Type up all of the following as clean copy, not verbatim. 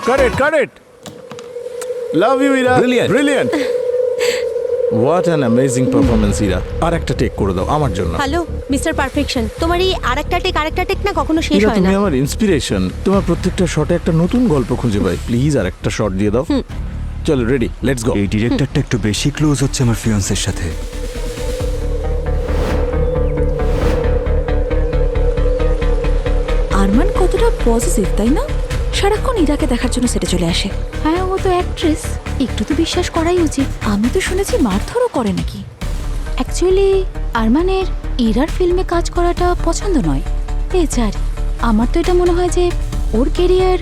Cut it. Love you, Ira. Brilliant. What an amazing performance, Ira. আর একটা take করে দাও আমার জন্য। হ্যালো মিস্টার পারফেকশন, তোমার এই আরেকটা টেক না কখনো শেষ Ira, হয় না। তুমি আমার ইন্সপিরেশন। তোমার প্রত্যেকটা শটে একটা নতুন গল্প খুঁজে পাই। প্লিজ আর একটা শট দিয়ে দাও। চলো রেডি, লেটস গো। এই ডিরেক্টরটা একটু বেশি ক্লোজ হচ্ছে আমার ফিয়ান্সের সাথে। আরমান কতটা পজিটিভ তাই না? সারাক্ষণ ইরাকে দেখার জন্য সেটে চলে আসে। হ্যাঁ, ও তো অ্যাক্ট্রেস, একটু তো বিশ্বাস করাই উচিত। আমি তো শুনেছি মারধরও করে নাকি। অ্যাকচুয়ালি আরমানের ইরার ফিল্মে কাজ করাটা পছন্দ নয়। বেচারি, আমার তো এটা মনে হয় যে ওর কেরিয়ার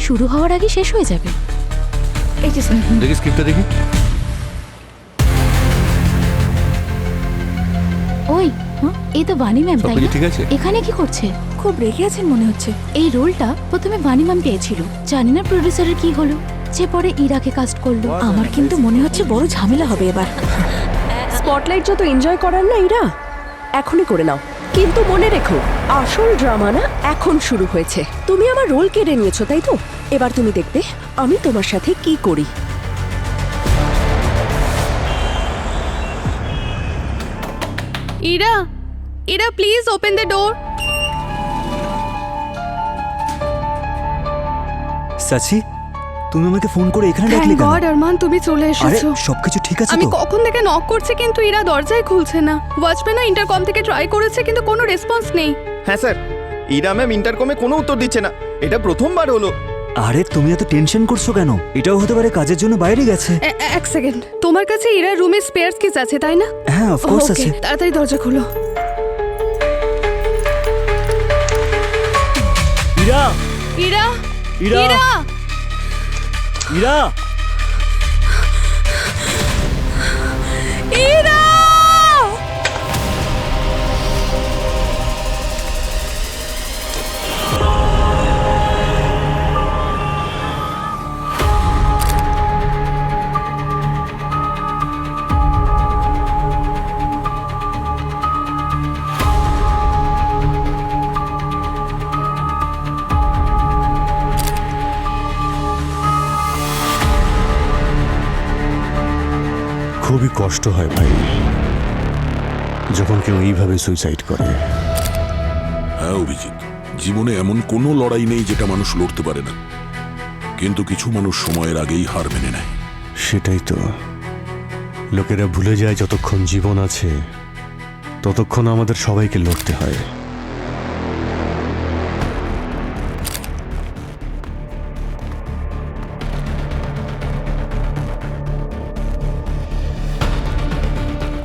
শুরু হওয়ার আগে শেষ হয়ে যাবে। এই যে স্যার, দেখি স্ক্রিপ্টটা দেখি। ওই এই তো বানি ম্যাম, তাই না? ঠিক আছে। এখানে কি করছে? খুব রেগে আছেন মনে হচ্ছে। এই রোলটা প্রথমে বানি ম্যাম পেয়েছিল, জানি না প্রডিউসারের কি হলো, যে পরে ইরাকে কাস্ট করলো। আমার কিন্তু মনে হচ্ছে বড় ঝামেলা হবে এবার। স্পটলাইট যত এনজয় করার না ইরা, এখনই করে নাও। কিন্তু মনে রেখো, আসল ড্রামা না এখন শুরু হয়েছে। তুমি আমার রোল কেড়ে নিয়েছো, তাই তো? এবার তুমি দেখবে আমি তোমার সাথে কি করি। Ira please open the door. Sachi, তুমি আমাকে ফোন করে এখানে ডাকলে থ্যাংক কেন? গড আরমান, তুমি চলে আরে এসেছো। সবকিছু ঠিক আছে আমি তো? কখন থেকে নক করছি কিন্তু ইরা দরজাই খুলছে না। ওয়াচম্যান ইন্টারকম থেকে ট্রাই করেছে কিন্তু কোনো রেসপন্স নেই। হ্যাঁ স্যার, ইরা ম্যাম ইন্টারকমে কোনো উত্তর দিচ্ছে না। এটা প্রথমবার হলো। আরে তুমি এত টেনশন করছো কেন? এটাও হতে পারে কাজের জন্য বাইরে গেছে। এক সেকেন্ড, তোমার কাছে ইরা রুমে স্পেয়ারস কিস আছে তাই না? হ্যাঁ, অফ কোর্স Okay, আছে। তাড়াতাড়ি দরজা খোলো। ইরা, ইরা ইরা, ইরা ইরা, ইরা খুবই কষ্ট হয় ভাই যখন কেউ এইভাবে সুইসাইড করে। হ্যাঁ অভিজিৎ, জীবনে এমন কোনো লড়াই নেই যেটা মানুষ লড়তে পারে না, কিন্তু কিছু মানুষ সময়ের আগেই হার মেনে নেয়। সেটাই তো, লোকেরা ভুলে যায় যতক্ষণ জীবন আছে ততক্ষণ আমাদের সবাইকে লড়তে হয়।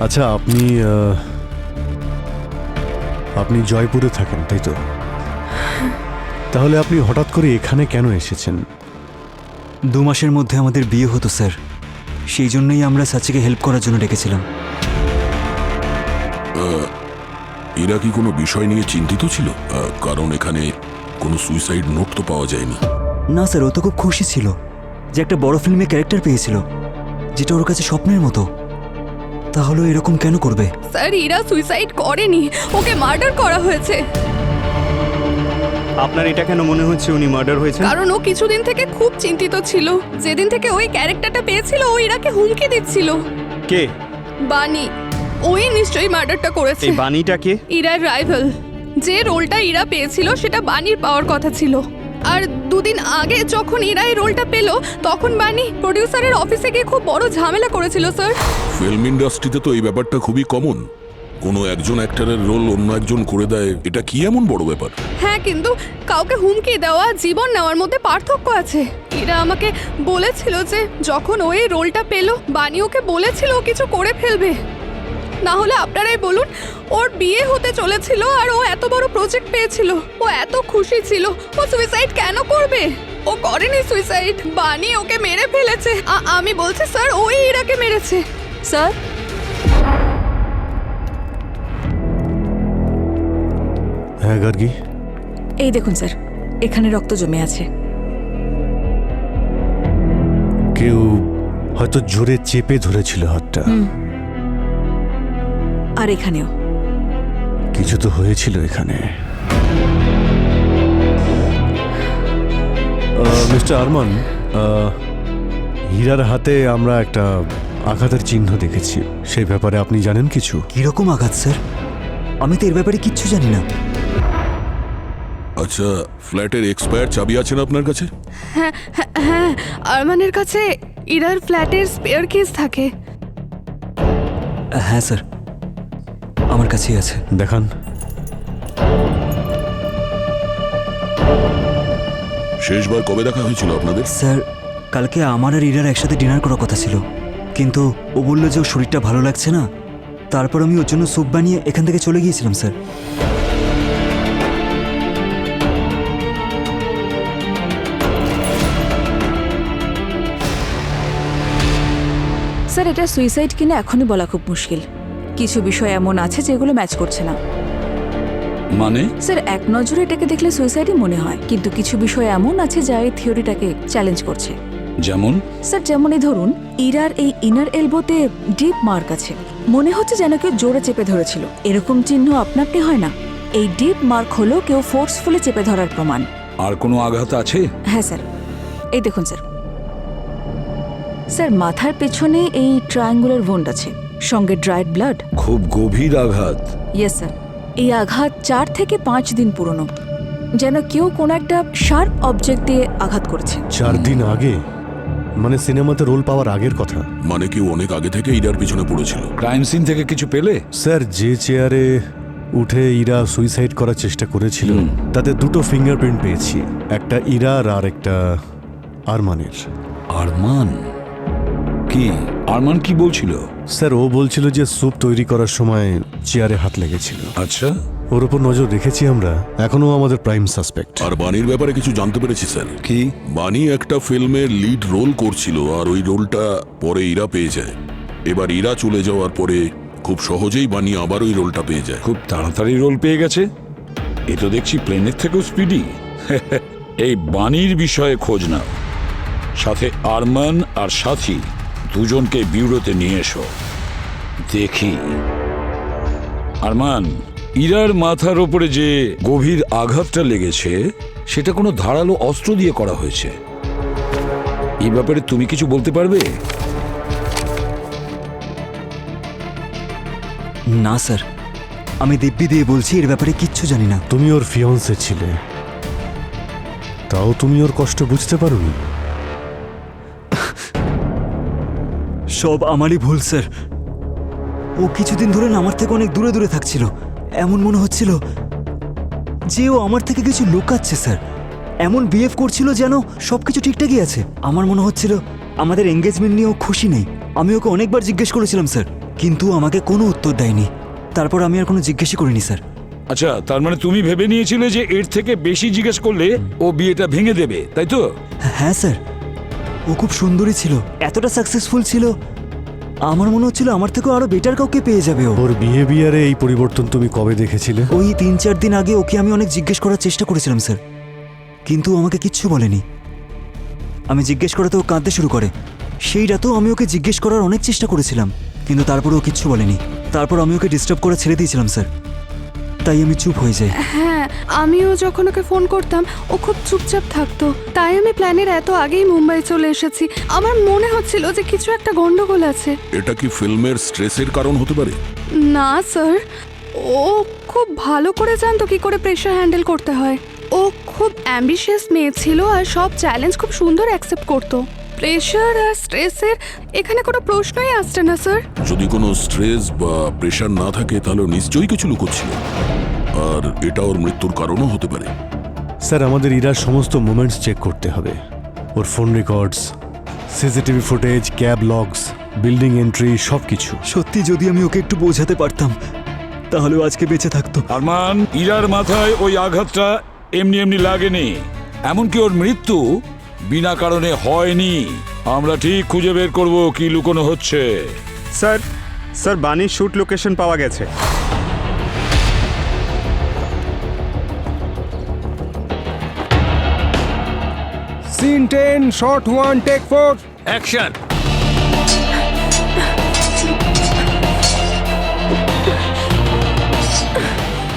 আচ্ছা, আপনি জয়পুরে থাকেন তাই তো? তাহলে আপনি হঠাৎ করে এখানে কেন এসেছেন? 2 মাসের মধ্যে আমাদের বিয়ে হতো স্যার, সেই জন্যই আমরা সাচিকে হেল্প করার জন্য ডেকেছিলাম। এরা কি কোনো বিষয় নিয়ে চিন্তিত ছিল? কারণ এখানে কোনো সুইসাইড নোট তো পাওয়া যায়নি। না স্যার, ও তো খুব খুশি ছিল যে একটা বড় ফিল্মে ক্যারেক্টার পেয়েছিল, যেটা ওর কাছে স্বপ্নের মতো। তাহলে এরকম কেন করবে? স্যার, ইরা সুইসাইড করেনি, ওকে মার্ডার করা হয়েছে। আপনার এটা কেন মনে হচ্ছে উনি মার্ডার হয়েছেন? কারণ ও কিছুদিন থেকে খুব চিন্তিত ছিল। যেদিন থেকে ওই ক্যারেক্টারটা পেয়েছিল ও ইরাকে হুমকি দিচ্ছিল। কে? বানি। ওই নিশ্চয়ই মার্ডারটা করেছে। এই বানিটা কে? ইরার রাইভাল। যে রোলটা ইরা পেয়েছিল সেটা বানির পাওয়ার কথা ছিল। আর 2 দিন আগে যখন ইরা এই রোলটা পেল তখন বানি প্রডিউসারের অফিসে গিয়ে খুব বড় ঝামেলা করেছিল স্যার। ফিল্ম ইন্ডাস্ট্রিতে তো এই ব্যাপারটা খুবই কমন। কোনো একজন অ্যাক্টরের রোল অন্য একজন করে দেয়, এটা কি এমন বড় ব্যাপার? হ্যাঁ, কিন্তু কাউকে হুমকি দেওয়া জীবন নেওয়ার মধ্যে পার্থক্য আছে। ইরা আমাকে বলেছিল যে যখন ও এই রোলটা পেল বানি ওকে বলেছিল ও কিছু করে ফেলবে, না হলে আপনারাই বলুন। ওর বিয়ে হতে চলেছিল আর ও এত বড় প্রজেক্ট পেয়েছিল, ও এত খুশি ছিল। ও সুইসাইড কেন করবে? ও করেনি সুইসাইড, বানি ওকে মেরে ফেলেছে। আমি বলছি স্যার, ওই ইরাকে মেরেছে। স্যার, হ্যাঁ গার্গী, এই দেখুন স্যার, এখানে রক্ত জমে আছে। কেউ হয়তো জোরে চেপে ধরেছিল হাতটা। আর এখানেও কিছু তো হয়েছিল এখানে। মিস্টার আরমান, হীরার হাতে আমরা একটা আঘাতের চিহ্ন দেখেছি। সেই ব্যাপারে আপনি জানেন কিছু? কিরকম আঘাত স্যার? আমি তো এর ব্যাপারে কিচ্ছু জানি না। আচ্ছা, ফ্ল্যাটের এক্সপায়ার চাবি আছে না আপনার কাছে? হ্যাঁ, আরমানের কাছে ইরার ফ্ল্যাটের স্পেয়ার কেস থাকে। হ্যাঁ স্যার, আমার কাছেই আছে। দেখান। শেষবার কবে দেখা হয়েছিল আপনাদের? স্যার, কালকে আমার আর ইরার একসাথে ডিনার করার কথা ছিল, কিন্তু ও বললো যে ওর শরীরটা ভালো লাগছে না। তারপর আমি ওর জন্য স্যুপ বানিয়ে এখান থেকে চলে গিয়েছিলাম স্যার। স্যার, এটা সুইসাইড কিনা এখনই বলা খুব মুশকিল। কিছু বিষয় এমন আছে যেগুলো ম্যাচ করছে না। মানে? স্যার, এক নজরে এটাকে দেখলে সুইসাইডই মনে হয়, কিন্তু কিছু বিষয় এমন আছে যা এই থিওরিটাকে চ্যালেঞ্জ করছে। যেমন? স্যার, যেমন এই ধরুন, ইরার এই ইনার এলবোতে ডিপ মার্ক আছে। মনে হচ্ছে যেন কেউ জোরে চেপে ধরেছিল। এরকম চিহ্ন আপনা আপনি হয় না। এই ডিপ মার্ক হলো কেউ ফোর্সফুলি চেপে ধরার প্রমাণ। আর কোনো আঘাত আছে? হ্যাঁ স্যার, এই দেখুন স্যার। স্যার, মাথার পেছনে এই ট্রায়াঙ্গুলার ভোন্ড আছে, সঙ্গে ড্রাইড ব্লাড। খুব গভীর আঘাত। ইয়েস স্যার, এই আঘাত 4 থেকে 5 দিন পুরনো, যেন কেউ কোনো একটা শার্প অবজেক্ট দিয়ে আঘাত করেছে। 4 দিন আগে? মানে সিনেমাতে রোল পাওয়ার আগের কথা? মানে কেউ অনেক আগে থেকে ইরার পিছনে পড়েছিল। ক্রাইম সিন থেকে কিছু পেলে? স্যার, যে চেয়ারে উঠে ইরা সুইসাইড করার চেষ্টা করেছিল তাতে 2টো ফিঙ্গারপ্রিন্ট পেয়েছি, একটা ইরার আর একটা আরমানের। আরমান? কি আরমান কি বলছিল? স্যার, ও বলছিল যে স্যুপ তৈরি করার সময় চেয়ারে হাত লেগেছিল। আচ্ছা, ওর উপর নজর রেখেছি আমরা, এখনো আমাদের প্রাইম সাসপেক্ট। আর বানির ব্যাপারে কিছু জানতে পেরেছি স্যার। কি? বানি একটা ফিল্মের লিড রোল করছিল, আর ওই রোলটা পরে ইরা পেয়ে যায়। এবার ইরা চলে যাওয়ার পরে খুব সহজেই বানি আবার ওই রোলটা পেয়ে যায়। খুব তাড়াতাড়ি রোল পেয়ে গেছে। এ তো দেখছি প্লেনের থেকেও স্পিডি। এই বানির বিষয়ে খোঁজ নাও, সাথে আরমান আর সাথী দুজনকে ব্যুরোতে নিয়ে এসো। দেখি। আরমান, ইরার মাথার ওপরে যে গভীর আঘাতটা লেগেছে সেটা কোনো ধারালো অস্ত্র দিয়ে করা হয়েছে। এই ব্যাপারে তুমি কিছু বলতে পারবে? না স্যার, আমি দিব্যি দিয়ে বলছি এর ব্যাপারে কিচ্ছু জানি না। তুমি ওর ফিয়ন্সে ছিলে, তাও তুমি ওর কষ্ট বুঝতে পারোনি? সব আমারই ভুল স্যার। ও কিছুদিন ধরে না আমার থেকে অনেক দূরে দূরে থাকছিল। এমন মনে হচ্ছিল যে ও আমার থেকে কিছু লুকাচ্ছে স্যার। এমন বিহেভ করছিল যেন সবকিছু ঠিকঠাকই আছে। আমার মনে হচ্ছিল আমাদের এঙ্গেজমেন্ট নিয়ে ও খুশি নেই। আমি ওকে অনেকবার জিজ্ঞেস করেছিলাম স্যার, কিন্তু আমাকে কোনো উত্তর দেয়নি। তারপর আমি আর কোনো জিজ্ঞেসই করিনি স্যার। আচ্ছা, তার মানে তুমি ভেবে নিয়েছিলে যে এর থেকে বেশি জিজ্ঞেস করলে ও বিয়েটা ভেঙে দেবে, তাই তো? হ্যাঁ স্যার, ও খুব সুন্দরী ছিল, এতটা সাকসেসফুল ছিল, আমার মনে হচ্ছিল আমার থেকেও আরো বেটার কাউকে পেয়ে যাবে ও। ওর বিহেভিয়ারে এই পরিবর্তন তুমি কবে দেখেছিলে? ওই 3-4 দিন আগে ওকে আমি অনেক জিজ্ঞেস করার চেষ্টা করেছিলাম স্যার, কিন্তু আমাকে কিচ্ছু বলেনি। আমি জিজ্ঞেস করাতে ও কাঁদতে শুরু করে। সেই রাতেও আমি ওকে জিজ্ঞেস করার অনেক চেষ্টা করেছিলাম, কিন্তু তারপরে ও কিচ্ছু বলেনি। তারপর আমি ওকে ডিস্টার্ব করে ছেড়ে দিয়েছিলাম স্যার, তাই আমি চুপ হয়ে যাই। হ্যাঁ, আমিও যখন ওকে ফোন করতাম ও খুব চুপচাপ থাকতো, তাই আমি প্ল্যানের এত আগেই মুম্বাই চলে এসেছি। আমার মনে হচ্ছিল যে কিছু একটা গন্ডগোল আছে। এটা কি ফিল্মের স্ট্রেসের কারণ হতে পারে? না স্যার, ও খুব ভালো করে জানতো কি করে প্রেশার হ্যান্ডেল করতে হয়। ও খুব অ্যাম্বিশিয়াস মেয়ে ছিল আর সব চ্যালেঞ্জ খুব সুন্দর অ্যাকসেপ্ট করতো। প্রেশার আর স্ট্রেসের এখানে কোনো প্রশ্নই আসছে না স্যার। যদি কোনো স্ট্রেস বা প্রেশার না থাকে তাহলে নিশ্চয়ই কিছু লুকোচ্ছিল, আর এটা ওর মৃত্যুর কারণও হতে পারে। স্যার, আমাদের ইরার সমস্ত মুভমেন্টস চেক করতে হবে। ওর phone records, CCTV footage, cab logs, building entry, সব কিছু। সত্যি যদি আমি ওকে একটু বোঝাতে পারতাম তাহলে ও আজকে বেঁচে থাকতো। আরমান, ইরার মাথায় ওই আঘাতটা এমনি এমনি লাগেনি, এমনকি ওর মৃত্যু বিনা কারণে হয়নি। আমরা ঠিক খুঁজে বের করব কি লুকোনো হচ্ছে। স্যার, বানির শুট লোকেশন পাওয়া গেছে। Scene 10, shot 1, take 4. অ্যাকশন।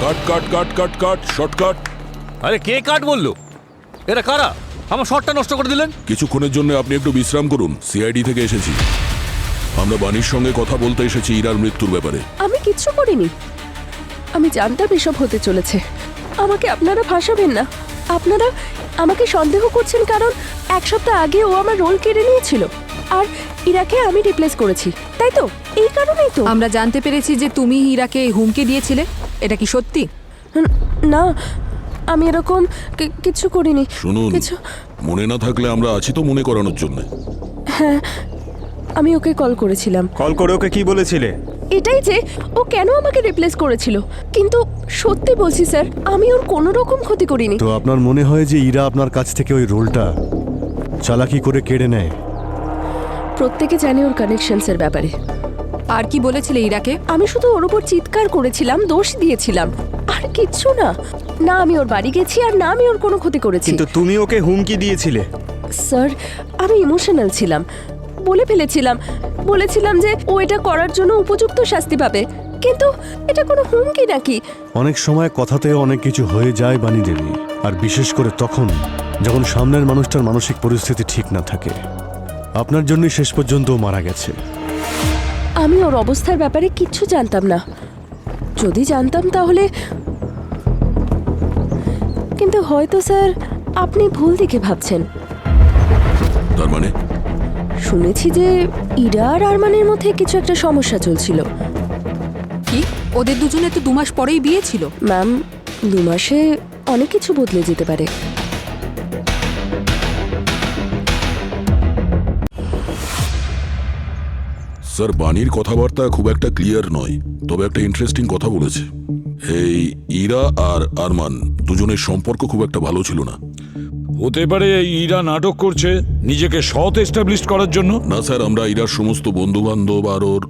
কাট কাট কাট কাট কাট, শর্টকাট। আরে কে কাট বললো? এরা কারা? আমার শটটা নষ্ট করে দিলেন। কিছুক্ষণের জন্য আপনি একটু বিশ্রাম করুন। সিআইডি থেকে এসেছি, আমরা বাণীর সঙ্গে কথা বলতে এসেছি ইরার মৃত্যুর ব্যাপারে। আমি কিচ্ছু করিনি। আমি জানতাম এসব হতে চলেছে। আমাকে আপনারা ফাঁসাবেন না। আপনারা আমাকে সন্দেহ করছেন কারণ এক সপ্তাহ আগে ও আমার রোল কেড়ে নিয়েছিল আর ইরাকে আমি রিপ্লেস করেছি, তাই তো? এই কারণেই তো আমরা জানতে পেরেছি যে তুমি ইরাকে হুমকি দিয়েছিলে। এটা কি সত্যি? না, আমি এরকম কিছু করিনি। শুনুন, কিছু মনে না থাকলে আমরা আছি তো মনে করানোর জন্য। হ্যাঁ, আমি ওকে কল করেছিলাম। কল করে ওকে কি বলেছিলে? এটাই যে ও কেন আমাকে রিপ্লেস করেছিল। কিন্তু সত্যি বলছি স্যার, আমি ওর কোনো রকম ক্ষতি করিনি। তো আপনার মনে হয় যে ইরা আপনার কাছ থেকে ওই রোলটা চালাকি করে কেড়ে নেয়? প্রত্যেকে জানে ওর কানেকশনসের ব্যাপারে। আর কি বলেছিলে ইরাকে? আমি শুধু ওর উপর চিৎকার করেছিলাম, দোষ দিয়েছিলাম, আর কিচ্ছু না। না আমি ওর বাড়ি গেছি আর না আমি ওর কোনো ক্ষতি করেছি। কিন্তু তুমি ওকে হুমকি দিয়েছিলে। স্যার, আমি ইমোশনাল ছিলাম, বলে ফেলেছিলাম। বলেছিলাম যে ও এটা করার জন্য উপযুক্ত শাস্তি পাবে, কিন্তু এটা কোনো হুমকি নাকি? অনেক সময় কথাতে অনেক কিছু হয়ে যায় বাণী দেবী, আর বিশেষ করে তখন যখন সামনের মানুষটার মানসিক পরিস্থিতি ঠিক না থাকে। আপনার জন্যই শেষ পর্যন্ত ও মারা গেছে। আমি ওর অবস্থার ব্যাপারে কিচ্ছু জানতাম না। যদি জানতাম তাহলে, কিন্তু হয়তো স্যার আপনি ভুল দিকে ভাবছেন। তার মানে? শুনেছি যে ইরা আর আরমানের মধ্যে কিছু একটা সমস্যা চলছিল। কি? ওদের দুজনে তো 2 মাস পরেই বিয়ে ছিল। ম্যাম, 2 মাসে অনেক কিছু বদলে যেতে পারে। স্যার, বাণীর কথাবার্তা খুব একটা ক্লিয়ার নয়, তবে একটা ইন্টারেস্টিং কথা বলেছে। এই ইরা আর আরমান দুজনের সম্পর্ক খুব একটা ভালো ছিল না। হতে পারে ইরা নাটক করছে নিজেকে সৎ এস্টাবলিশ করার জন্য। না স্যার, আমরা ইরার সমস্ত বন্ধু বান্ধব আর ওর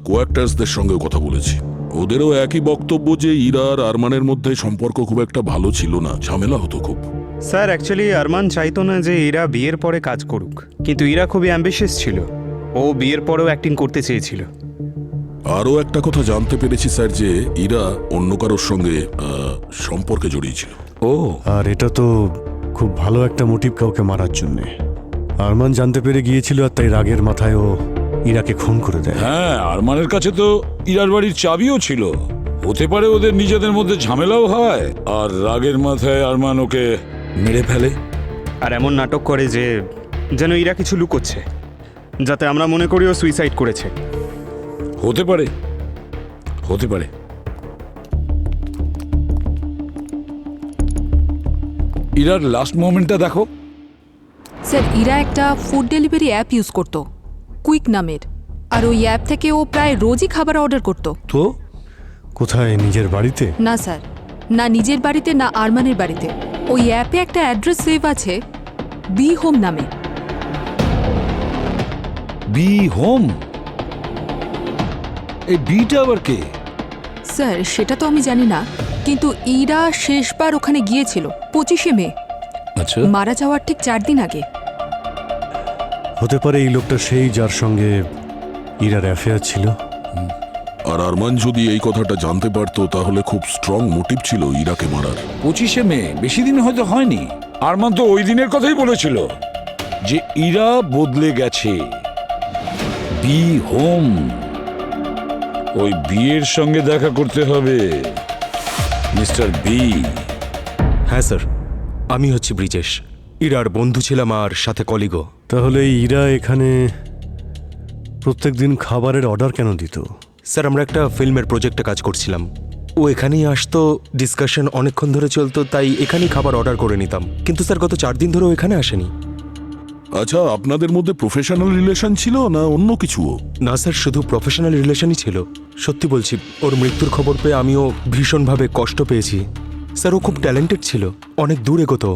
কোয়ার্টার্সদের সঙ্গে কথা বলেছি। ওদেরও একই বক্তব্য যে ইরা আর আরমানের মধ্যে সম্পর্ক খুব একটা ভালো ছিল না, ঝামেলা হতো খুব। স্যার, অ্যাকচুয়ালি আরমান চাইতো না যে ইরা বিয়ের পরে কাজ করুক, কিন্তু ইরা খুবই অ্যাম্বিশিয়াস ছিল। ও বিয়ের পরেও অ্যাক্টিং করতে চেয়েছিল। আরও একটা কথা জানতে পেরেছি স্যার, যে ইরা অন্য কারোর সঙ্গে সম্পর্কে জড়িয়েছিল। ও, আর এটা তো খুব ভালো একটা মোটিভ কাউকে মারার জন্যে। আরমান জানতে পেরে গিয়েছিল আর তাই রাগের মাথায় ও ইরাকে খুন করে দেয়। হ্যাঁ, আরমানের কাছে তো ইরার বাড়ির চাবিও ছিল। হতে পারে ওদের নিজেদের মধ্যে ঝামেলাও হয় আর রাগের মাথায় আরমান ওকে মেরে ফেলে। আর এমন নাটক করে যে যেন ইরা কিছু লুকোচ্ছে, যাতে আমরা মনে করি ও সুইসাইড করেছে। হতে পারে, হতে পারে। ইরার লাস্ট মোমেন্টটা দেখো। স্যার, ইরা একটা ফুড ডেলিভারি অ্যাপ ইউজ করত, কুইক নামের। আর ওই অ্যাপ থেকে ও প্রায় রোজই খাবার অর্ডার করত। তো কোথায়? নিজের বাড়িতে? না স্যার, না নিজের বাড়িতে না আরমানের বাড়িতে। ওই অ্যাপে একটা অ্যাড্রেস সেভ আছে, বি হোম নামে। B home? এই বিটা আবার কে? স্যার, সেটা তো আমি জানি না, কিন্তু ইরা শেষবার ওখানে গিয়েছিল 25শে মে। আচ্ছা, মারা যাওয়ার ঠিক 4 দিন আগে। হতে পারে এই লোকটা সেই যার সঙ্গে ইরার অ্যাফেয়ার ছিল। আর আরমান যদি এই কথাটা জানতে পারতো তাহলে খুব স্ট্রং মোটিভ ছিল ইরাকে মারার। 25শে মে বেশি দিন হয়তো হয়নি। আরমান তো ওই দিনের কথাই বলেছিল যে ইরা বদলে গেছে। বি হোম, ওই বিয়ের সঙ্গে দেখা করতে হবে, মিস্টার বি। হ্যাঁ স্যার, আমি হচ্ছি ব্রিজেশ। ইরার বন্ধু ছিলাম আর সাথে কলিগো। তাহলে ইরা এখানে প্রত্যেকদিন খাবারের অর্ডার কেন দিত? স্যার, আমরা একটা ফিল্মের প্রজেক্টে কাজ করছিলাম। ও এখানেই আসতো, ডিসকাশন অনেকক্ষণ ধরে চলতো, তাই এখানেই খাবার অর্ডার করে নিতাম। কিন্তু স্যার, গত 4 দিন ধরে ও এখানে আসেনি। আচ্ছা, আপনাদের মধ্যে প্রফেশনাল রিলেশন ছিল না অন্য কিছুও? না স্যার, শুধু প্রফেশনাল রিলেশনই ছিল। সত্যি বলছি, ওর মৃত্যুর খবর পেয়ে আমিও ভীষণভাবে কষ্ট পেয়েছি। স্যার, ও খুব ট্যালেন্টেড ছিল, অনেক দূর এগোতো।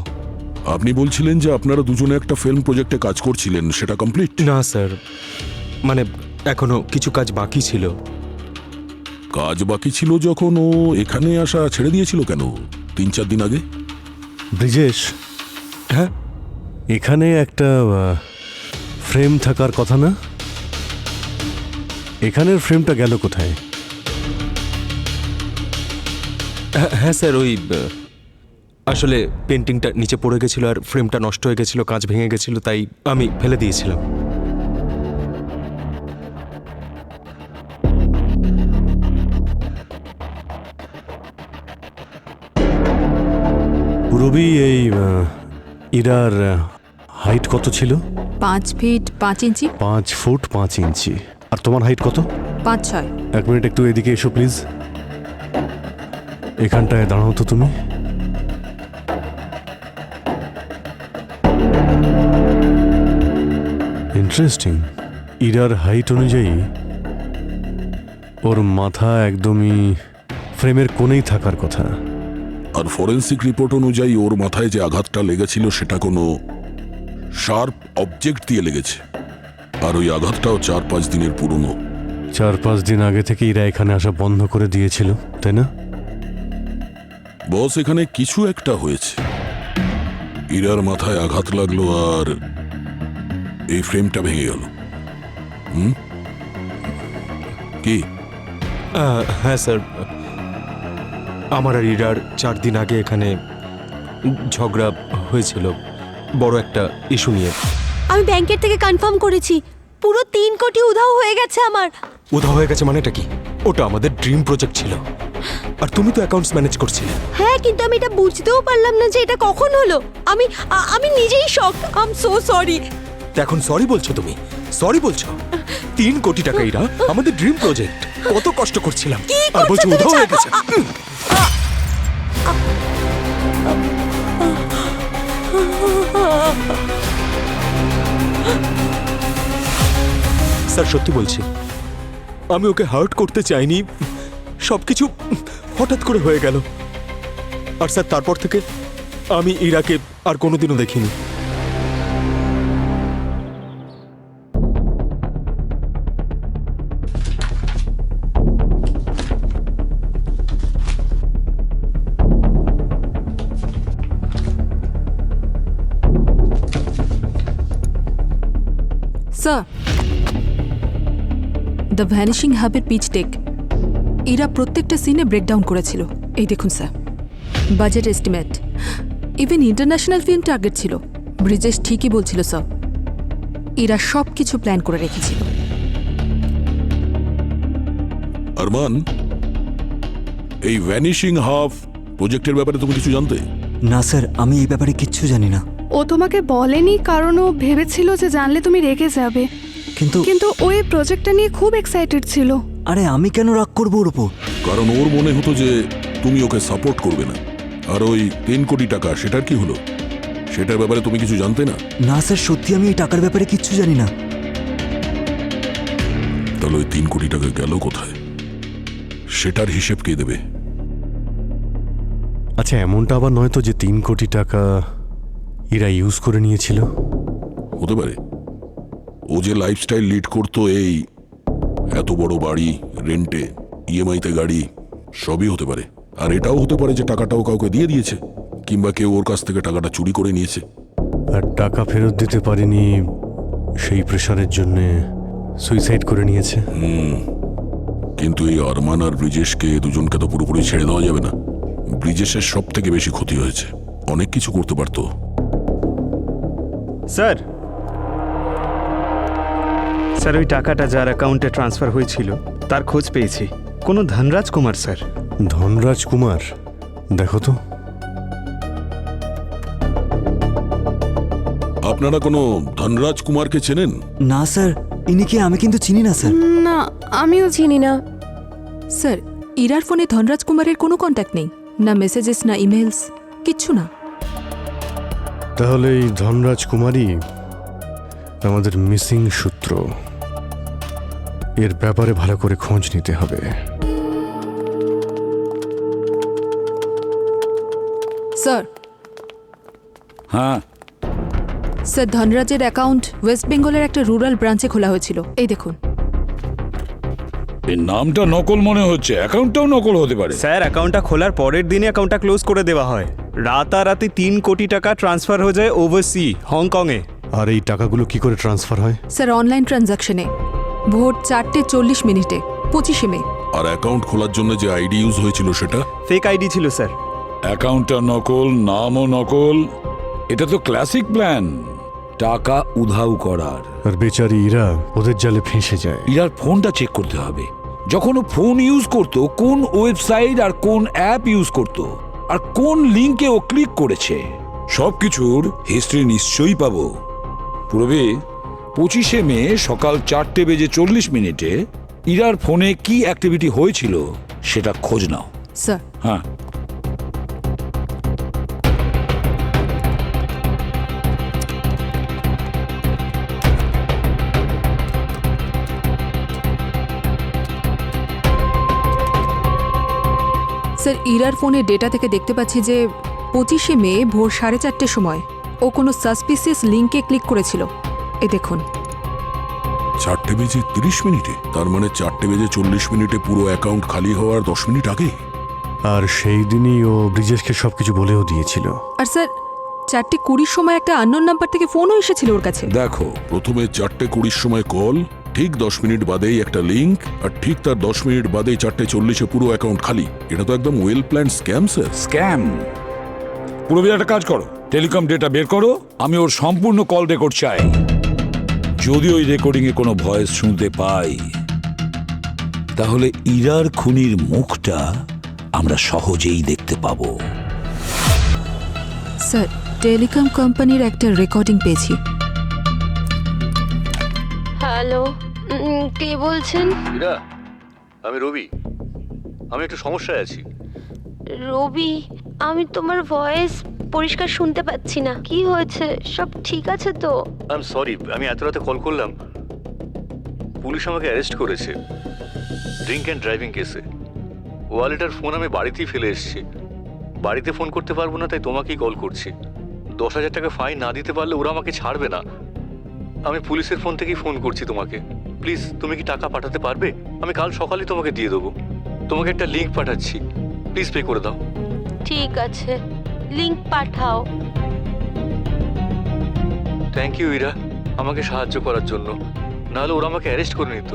আপনি বলছিলেন যে আপনারা দুজনে একটা ফিল্ম প্রজেক্টে কাজ করছিলেন, সেটা কমপ্লিট? না স্যার, মানে এখনো কিছু কাজ বাকি ছিল। কাজ বাকি ছিল যখন ও এখানে আসা ছেড়ে দিয়েছিল কেন 3-4 দিন আগে? ব্রিজেশ, হ্যাঁ, এখানে একটা ফ্রেম থাকার কথা না? এখানের ফ্রেমটা গেল কোথায়? হ্যাঁ স্যার, ওই 2 আসলে পেন্টিংটা নিচে পড়ে গেছিল আর ফ্রেমটা নষ্ট হয়ে গেছিল, কাঁচ ভেঙে গেছিল, তাই আমি ফেলে দিয়েছিলাম। রবি, এই ইরার হাইট কত ছিল? 5 ফিট 5 ইঞ্চি। 5 ফুট 5 ইঞ্চি। আর তোমার হাইট কত? 5-6। 1 মিনিট একটু এদিকে এসো প্লিজ। এখানটায় দাঁড়াও তো তুমি। ইন্টারেস্টিং। ইরার হাইট অনুযায়ী ওর মাথা একদমই ফ্রেমের কোণেই থাকার কথা। আর ফরেন্সিক রিপোর্ট অনুযায়ী ওর মাথায় যে আঘাতটা লেগেছিল সেটা কোনো শার্প অবজেক্ট দিয়ে লেগেছে। আর ওই আঘাতটাও 4-5 দিনের পুরনো। 4-5 দিন আগে থেকে ইরা এখানে আসা বন্ধ করে দিয়েছিল, তাই না? বস, এখানে কিছু একটা হয়েছে। ইরার মাথায় আঘাত লাগলো আর এই ফ্রেমটা ভেঙে গেল। কি? হ্যাঁ স্যার, আমার আর ইরার 4 দিন আগে এখানে ঝগড়া হয়েছিল বড় একটা ইস্যু নিয়ে। আমি ব্যাংকের থেকে কনফার্ম করেছি, পুরো 3 কোটি উধাও হয়ে গেছে আমার। উধাও হয়ে গেছে মানেটা কি? ওটা আমাদের ড্রিম প্রজেক্ট ছিল, আর তুমি তো অ্যাকাউন্টস ম্যানেজ করছিলে। হ্যাঁ, কিন্তু আমি এটা বুঝতেও পারলাম না যে এটা কখন হলো। আমি নিজেই shock. I am so sorry. এখন সরি বলছো তুমি? সরি বলছো? 3 কোটি টাকা ইরা, আমাদের ড্রিম প্রজেক্ট, কত কষ্ট করছিলাম, আর বলছো উধাও হয়ে গেছে। স্যার সত্যি বলছি, আমি ওকে হার্ট করতে চাইনি, সবকিছু হঠাৎ করে হয়ে গেল। আর স্যার তারপর থেকে আমি ইরাকে আর কোনোদিনও দেখিনি। স্যার, দ্য ভ্যানিশিং হাবের পিচ টেক এরা প্রত্যেকটা সিনে ব্রেকডাউন করেছিল। এই দেখুন sir, budget estimate, even international film target ছিল। ব্রিজেশ ঠিকই বলছিল স্যার, এরা সব কিছু প্ল্যান করে রেখেছিল। আরমান, এই ভ্যানিশিং হাফ প্রজেক্টের ব্যাপারে তুমি কিছু জানতে? না স্যার, আমি এই ব্যাপারে কিচ্ছু জানি না। ও তোমাকে বলেনি কারণ ও ভেবেছিল যে জানলে তুমি রেগে যাবে। কিন্তু ওই প্রজেক্টটা নিয়ে খুব এক্সাইটেড ছিল। আরে আমি কেন রাগ করবো ওর উপর? কারণ ওর মনে হতো যে তুমি ওকে সাপোর্ট করবে না। আর ওই 3 কোটি টাকা, সেটার কি হলো? সেটার ব্যাপারে তুমি কিছু জানতে না? না স্যার, সত্যি আমি এই টাকার ব্যাপারে কিচ্ছু জানি না। তাহলে ওই 3 কোটি টাকা গেল কোথায়? সেটার হিসেব কে দেবে? আচ্ছা, এমনটা আবার নয় তো যে 3 কোটি টাকা ইরা ইউজ করে নিয়েছিল? হতে পারে। ও যে লাইফস্টাইল লিড করতো, এই এত বড় বাড়ি, রেন্টে, ইএমআইতে গাড়ি, সবই হতে পারে। আর এটাও হতে পারে যে টাকাটাও কাউকে দিয়ে দিয়েছে, কিংবা কেউ ওর কাছ থেকে টাকাটা চুরি করে নিয়েছে। আর টাকা ফেরত দিতে পারেনি, সেই প্রেশারের জন্য সুইসাইড করে নিয়েছে। কিন্তু এই আরমান আর ব্রিজেশকে, দুজনকে তো পুরোপুরি ছেড়ে দেওয়া যাবে না। ব্রিজেশের সব থেকে বেশি ক্ষতি হয়েছে, অনেক কিছু করতে পারতো। স্যার, স্যার ওই টাকাটা যার অ্যাকাউন্টে ট্রান্সফার হয়েছিল তার খোঁজ পেয়েছি। কোনো ধনরাজ কুমার স্যার। ধনরাজ কুমার? দেখো তো। আপনারা কোনো ধনরাজ কুমারকে চেনেন? না স্যার, ইনি কি? আমি কিন্তু চিনি না স্যার। না, আমিও চিনি না। স্যার, ইরার ফোনে ধনরাজ কুমারের কোনো কন্ট্যাক্ট নেই, না মেসেজেস না ইমেলস, কিচ্ছু না। তাহলে এই ধনরাজ কুমারই আমাদের মিসিং সূত্র। এর ব্যাপারে ভালো করে খোঁজ নিতে হবে। স্যার। হ্যাঁ স্যার, ধনরাজের অ্যাকাউন্ট ওয়েস্ট বেঙ্গলের একটা রুরাল ব্রাঞ্চে খোলা হয়েছিল। এই দেখুন। এই নামটা নকল মনে হচ্ছে, অ্যাকাউন্টটাও নকল হতে পারে। স্যার, অ্যাকাউন্টটা খোলার পরের দিনই অ্যাকাউন্টটা ক্লোজ করে দেওয়া হয়। রাতারাতি 3 কোটি টাকা ট্রান্সফার হয়ে যায় ওভারসি, হংকংয়ে। আর এই টাকাগুলো কি করে ট্রান্সফার হয়? স্যার, অনলাইন ট্রানজাকশনে ভোর 4:40 25 মে। আর অ্যাকাউন্ট খোলার জন্য যে আইডি ইউজ হয়েছিল সেটা ফেক আইডি ছিল স্যার। অ্যাকাউন্টটা নকল, নামও নকল। এটা তো ক্লাসিক প্ল্যান, টাকা উধাও করার। আর বেচারি ইরা ওদের জালে ফেঁসে যায়। ইরার ফোনটা চেক করতে হবে। যখন ও ফোন ইউজ করত, কোন ওয়েবসাইট আর কোন অ্যাপ ইউজ করত, আর কোন লিঙ্কে ও ক্লিক করেছে, সবকিছুর হিস্ট্রি নিশ্চয়ই পাবো। পূর্বে 25শে মে সকাল 4:40 ইরার ফোনে কি অ্যাক্টিভিটি হয়েছিল সেটা খোঁজ নাও। স্যার, হ্যাঁ, স্যার ইরার ফোনে ডেটা থেকে দেখতে পাচ্ছি যে 25শে মে ভোর 4:30 সময় ও কোনো সাসপিসিয়াস লিঙ্কে ক্লিক করেছিল। এই দেখুন। 4:30? তার মানে 4:40 পুরো অ্যাকাউন্ট খালি হওয়ার 10 মিনিট আগে। আর সেই দিনই ও ব্রিজেশকে সবকিছু বলেও দিয়েছিল। আর স্যার 4:20 সময় একটা আননোন নাম্বার থেকে ফোনও এসেছিল ওর কাছে। দেখো, প্রথমে 4:20 সময় কল, ঠিক 10 মিনিট বাদেই একটা লিঙ্ক, আর ঠিক তার 10 মিনিট বাদেই 4:40 পুরো অ্যাকাউন্ট খালি। এটা তো একদম well planned scam sir. Scam. পূর্বে একটা কাজ করো, টেলিকম ডেটা বের করো, আমি ওর সম্পূর্ণ কল রেকর্ড চাই। যদি ওই রেকর্ডিংয়ে কোনো ভয়েস শুনতে পাই, তাহলে ইরার খুনির মুখটা আমরা সহজেই দেখতে পাবো। স্যার, টেলিকম কোম্পানির একটা রেকর্ডিং পেয়েছি। হ্যালো, কে বলছেন? ইরা, আমি রবি। আমি একটু সমস্যায় আছি। রবি, আমি তোমার ভয়েস পরিষ্কার শুনতে পাচ্ছি না। কি হয়েছে? সব ঠিক আছে তো? আই এম সরি, আমি এত রাতে কল করলাম। পুলিশ আমাকে অ্যারেস্ট করেছে ড্রিঙ্ক অ্যান্ড ড্রাইভিং কেসে। ওয়ালেট আর ফোন আমি বাড়িতেই ফেলে এসেছি। বাড়িতে ফোন করতে পারবো না, তাই তোমাকেই কল করছি। 10,000 টাকা ফাইন না দিতে পারলে ওরা আমাকে ছাড়বে না। আমি পুলিশের ফোন থেকেই ফোন করছি তোমাকে। প্লিজ, তুমি কি টাকা পাঠাতে পারবে? আমি কাল সকালেই তোমাকে দিয়ে দেবো। তোমাকে একটা লিঙ্ক পাঠাচ্ছি, প্লিজ পে করে দাও। ঠিক আছে, লিংক পাঠাও। থ্যাংক ইউ ইরা, আমাকে সাহায্য করার জন্য। নাহলে ওরা আমাকে অ্যারেস্ট করে নিত।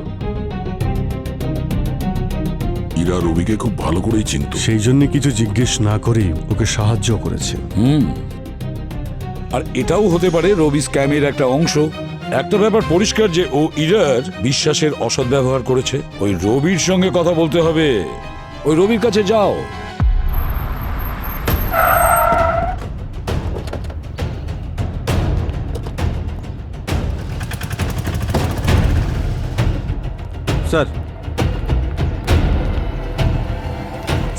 ইরা রবিকে খুব ভালো করেই চিনত। সেই জন্য কিছু জিজ্ঞেস না করেই ওকে সাহায্য করেছে। আর এটাও হতে পারে রবি স্ক্যামের একটা অংশ। একটা ব্যাপার পরিষ্কার যে ও ইরার বিশ্বাসের অসৎ ব্যবহার করেছে। ওই রবির সঙ্গে কথা বলতে হবে। ওই রবির কাছে যাও। স্যার,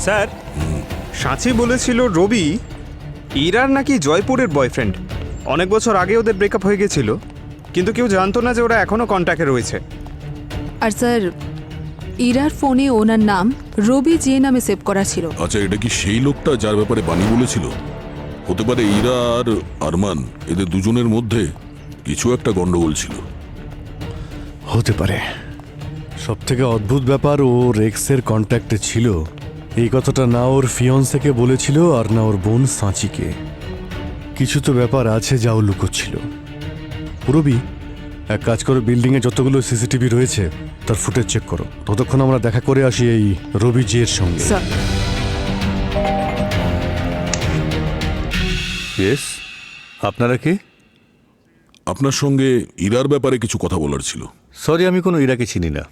স্যার, সাঁচি বলেছিল রবি ইরার নাকি জয়পুরের বয়ফ্রেন্ড। অনেক বছর আগে ওদের ব্রেকআপ হয়ে গেছিল, কিন্তু কেউ জানতো না যে ওরা এখনো কন্ট্যাক্টে রয়েছে। আর স্যার, ইরার ফোনে ওনার নাম রবি যে নামে সেভ করা ছিল। আচ্ছা, এটা কি সেই লোকটা যার ব্যাপারে বানি বলেছিল? হতে পারে ইরা আর আরমান, এদের দুজনের মধ্যে কিছু একটা গন্ডগোল ছিল। হতে পারে। সব থেকে অদ্ভুত ব্যাপার, ও রেক্সের কন্ট্যাক্টে ছিল এই কথাটা না ওর ফিয়ন্সেকে বলেছিল আর না ওর বোন সাঁচিকে। কিছু তো ব্যাপার আছে যা ও লুকোচ্ছিল। পুরবি, এক কাজ করো, বিল্ডিংয়ে যতগুলো সিসিটিভি রয়েছে তার ফুটেজ চেক করো। ততক্ষণ আমরা দেখা করে আসি এই রবি জি এর সঙ্গে। ইয়েস, আপনারা কে? আপনার সঙ্গে ইরার ব্যাপারে কিছু কথা বলার ছিল। সরি, আমি কোনো ইরাকে চিনি না।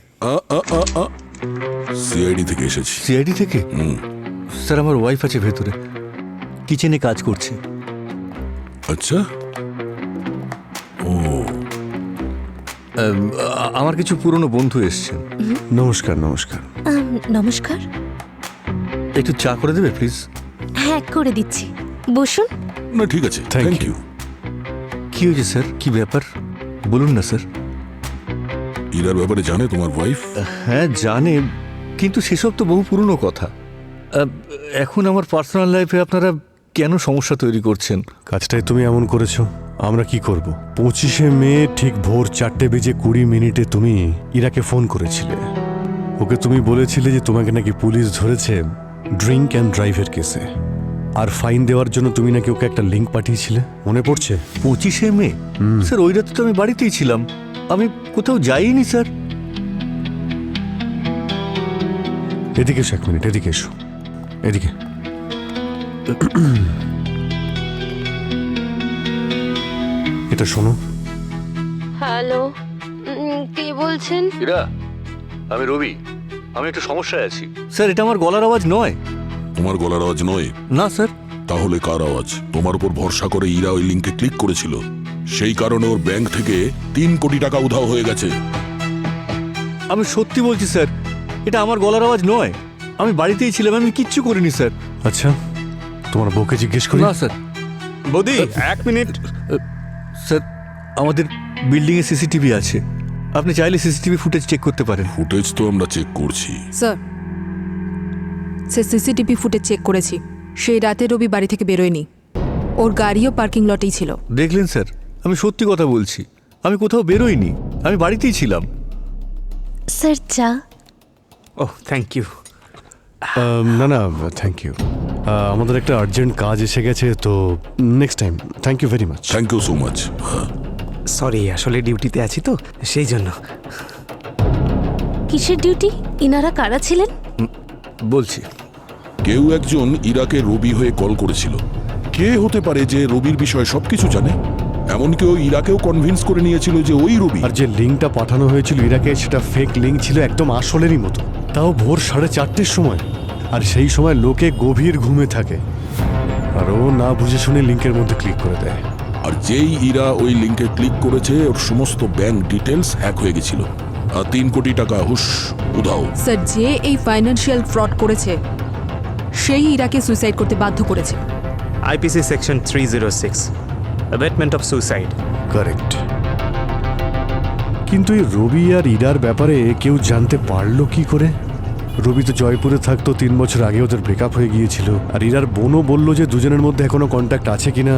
সিআইডি থেকে এসেছি। সিআইডি থেকে? স্যার, আমার ওয়াইফ আছে ভেতরে, কিচেনে কাজ করছে। আচ্ছা, ও আমার কিছু পুরনো বন্ধু এসছেন। নমস্কার। নমস্কার। নমস্কার। একটু চা করে দেবে প্লিজ? হ্যাঁ, করে দিচ্ছি, বসুন। না, ঠিক আছে, থ্যাংক ইউ। কি হয়েছে স্যার? কি ব্যাপার বলুন না স্যার। ইরার ব্যাপারে জানে তোমার ওয়াইফ? হ্যাঁ জানে, কিন্তু সেসব তো বহু পুরনো কথা। এখন আমার পার্সোনাল লাইফে আপনারা কেন সমস্যা তৈরি করছেন? কাজটাই তুমি এমন করেছো, আমরা কি করব? 25শে মে ঠিক ভোর 4:20 তুমি ইরাকে ফোন করেছিলে। ওকে তুমি বলেছিলে যে তোমাকে নাকি পুলিশ ধরেছে ড্রিঙ্ক অ্যান্ড ড্রাইভের কেসে, আর ফাইন দেওয়ার জন্য তুমি নাকি ওকে একটা লিঙ্ক পাঠিয়েছিলে, মনে পড়ছে? 25শে মে? স্যার, ওই রাতে তো আমি বাড়িতেই ছিলাম, আমি কোথাও যাইনি স্যার। এদিকে এসো, 1 মিনিট, এদিকে এসো, এদিকে। এটা শোনো। হ্যালো, কে বলছেন? ইরা, আমি রবি। আমি একটু সমস্যায় আছি। স্যার এটা আমার গলার আওয়াজ নয়। তোমার গলার আওয়াজ নয়? না স্যার। তাহলে কার আওয়াজ? তোমার উপর ভরসা করে ইরা ওই লিঙ্কে ক্লিক করেছিল, সেই কারণে ওর ব্যাংক থেকে 3 কোটি টাকা উধাও হয়ে গেছে। আমি সত্যি বলছি স্যার, এটা আমার গলার আওয়াজ নয়। আমি বাড়িতেই ছিলাম, আমি কিচ্ছু করিনি স্যার। আচ্ছা, তোমার বউকে জিজ্ঞেস করি। না স্যার। বৌদি 1 মিনিট। স্যার আমাদের বিল্ডিংয়ে সিসিটিভি আছে, আপনি চাইলে সিসিটিভি ফুটেজ চেক করতে পারেন। ফুটেজ তো আমরা চেক করছি স্যার, সে সিসিটিভি ফুটেজ চেক করেছি। সেই রাতে রবি বাড়ি থেকে বেরোয়নি, ওর গাড়িও পার্কিং লটেই ছিল। দেখলেন স্যার, আমি সত্যি কথা বলছি, আমি কোথাও বেরোইনি, আমি বাড়িতেই ছিলাম। স্যার চা। Oh thank you. না না, থ্যাংক ইউ। আমাদের একটা আর্জেন্ট কাজ এসে গেছে, তো next time. Thank you very much. Thank you so much. Sorry, আসলে ডিউটিতে আছি তো সেই জন্য। কিসের ডিউটি? ইনারা কারা ছিলেন? বলছি। কেউ একজন ইরাকে রবি হয়ে কল করেছিল। কে হতে পারে যে রবির বিষয়ে সবকিছু জানে? এমনকি ও ইরাকেও কনভিন্স করে নিয়েছিল যে ওই রবি। আর যে লিঙ্কটা পাঠানো হয়েছিল ইরাকে, সেটা ফেক লিঙ্ক ছিল, একদম আসলেরই মতো। তাও ভোর 4:30-র সময়। আর সেই সময় লোকে গভীর ঘুমে থাকে, আর ও না বুঝে শুনে লিঙ্কের মধ্যে ক্লিক করে দেয়। আর যেই ইরা ওই লিঙ্কে ক্লিক করেছে, ওর সমস্ত ব্যাংক ডিটেলস হ্যাক হয়ে গেছিল, আর 3 কোটি টাকা হুশ উধাও। স্যার, যে এই ফাইন্যান্সিয়াল ফ্রড করেছে সেই ইরাকে সুইসাইড করতে বাধ্য করেছে। IPC section 306, abetment of suicide. Correct. কিন্তু এই রবি আর ইরার ব্যাপারে কেউ জানতে পারলো কি করে? রবি তো জয়পুরে থাকতো, 3 বছর আগে ওদের ব্রেকআপ হয়ে গিয়েছিল। আর ইরার বোনও বললো যে দুজনের মধ্যে এখনো কন্ট্যাক্ট আছে কিনা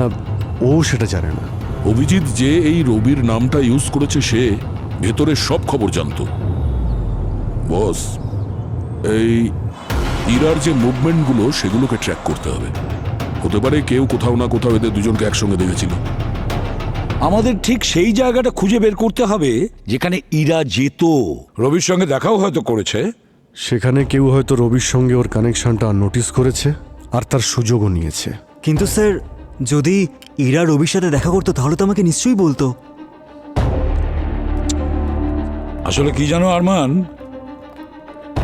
ও সেটা জানে না। অভিজিৎ যে এই রবির নামটা ইউজ করেছে, সে ভেতরের সব খবর জানতো। বস, এই ইরার যে মুভমেন্টগুলো, সেগুলোকে ট্র্যাক করতে হবে। হতে পারে কেউ কোথাও না কোথাও এদের দুজনকে একসঙ্গে দেখেছিল। আমাদের ঠিক সেই জায়গাটা খুঁজে বের করতে হবে যেখানে ইরা যেত। রবির সঙ্গে দেখাও হয়তো করেছে। সেখানে কেউ হয়তো রবির সঙ্গে ওর কানেকশনটা নোটিস করেছে আর তার সুযোগও নিয়েছে। কিন্তু স্যার, যদি ইরা রবির সাথে দেখা করতো তাহলে তো আমাকে নিশ্চয়ই বলতো। আসলে কি জানো আরমান,